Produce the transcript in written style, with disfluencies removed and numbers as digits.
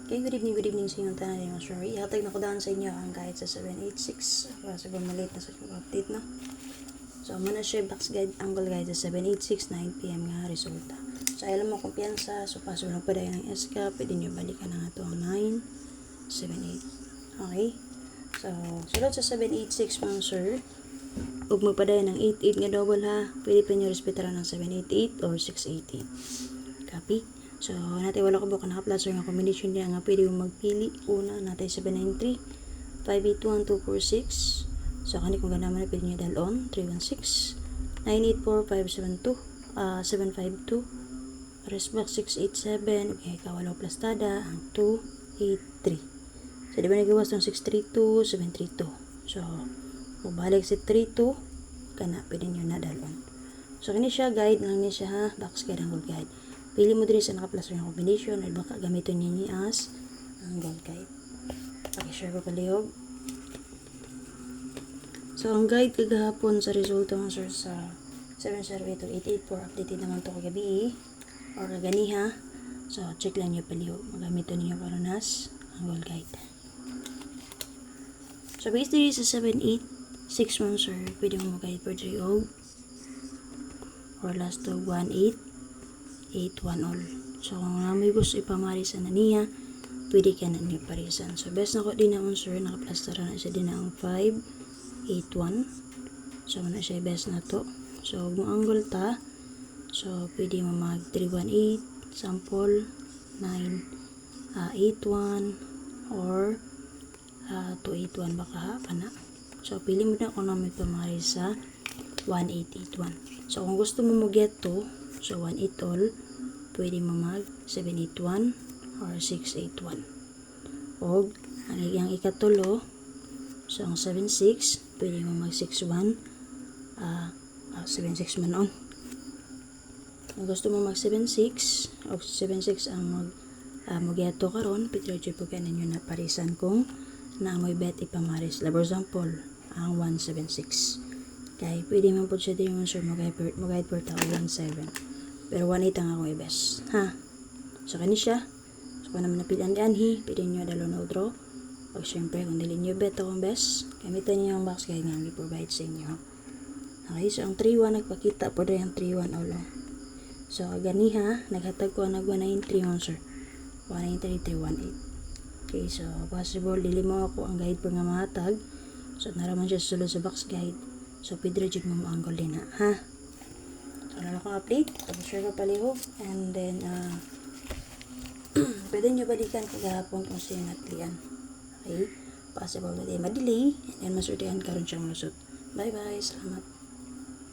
Okay, good evening sa inyong tanan mga sorry. Ihatag na ko daan sa inyo ang guide sa 786. Kasi bumalik na sa update, no? So, muna siya box guide, angle guide sa 786, 9pm nga resulta. So, alam mo kumpiyansa. So, paso lang pa dahil ng SK. Pwede nyo balikan na nga ito ang 978. Okay? So, sulod sa 786 mga sir. Huwag mo pa dahil ng 88 nga double ha. Pwede pa nyo respetaran ng 788 or 688. Copy? So, natin wala ko buka naka-plus or nga combination niya nga pwede mong magpili. Una, natin 793, 581, 246. So, kani kung ganaman na pwede nyo dahil on. 316, 984, 572, 752, resbox 687, okay, kawalaw plastada, ang 283. So, di ba nagawas ng 632, 732. So, mabalik si 32, kana, pwede nyo na dahil on. So, kani siya, guide lang niya siya ha, box guide, angle guide. Pili mo din sa naka-plus yung combination at baka gamitin niya ni as ang gold guide. Okay, share ko palihog. So, ang guide kagahapon sa resulta ng sir sa 708 884 updated naman to kagabi or kaganiha. So, check lang niyo palihog. Magamitin niyo para nas ang gold guide. So, based diri sa 786 sir, pwede mo mag-guide per 3 or last to 18 8-1 all. So, kung may gusto ipamarisan na niya, pwede ka na niya parisan. So, best na ko din na sir, nakaplastara na siya din na ang 5-8-1. So, na siya best na to. So, kung angle ta, so, pwede mo mag 318, sample, 9-8-1, or 2-8-1 baka ha, pana. So, pili mo na kung namin pamaris sa 1-8-8-1. So, kung gusto mo mo-get to, so 1-8 all, pwede mo mag 7-8-1 or 6-8-1. O, ang ikatulo, so ang 7-6, pwede mo mag 6-1, 7-6 man on. Kung gusto mo mag 7-6, o 7-6 ang mag-geto karon, pwede po ka ninyo na parisan kung naamoy bet ipamaris. For example, ang 1-7-6. Kaya pwede man po siya din yung sir mag-guide per tao 1-7. Pero 1-8 ang akong i-best. Ha? So, kani siya. So, kung naman napilihan di anhi, pwede nyo dalo na draw. Pag syempre, kung dili nyo bet akong best, gamitan nyo yung box kaya nga i-provide sa inyo. Okay, so ang 3-1 nagpakita po rin yung 3-1 all. So, gani ha, naghatag ko ang nag-193 sir. 193-318. Okay, so possible, dili mo ako ang guide per nga mahatag. So, naraman siya sulod sa box guide. So, pwede rin mo angle din ha. So, ano akong update? Share ko palihog. And then, pwede nyo balikan kagahapon kung sino natlian. Okay? Possible na din ma-delay. And then, masurtihan karon siyang lusot. Bye-bye. Salamat.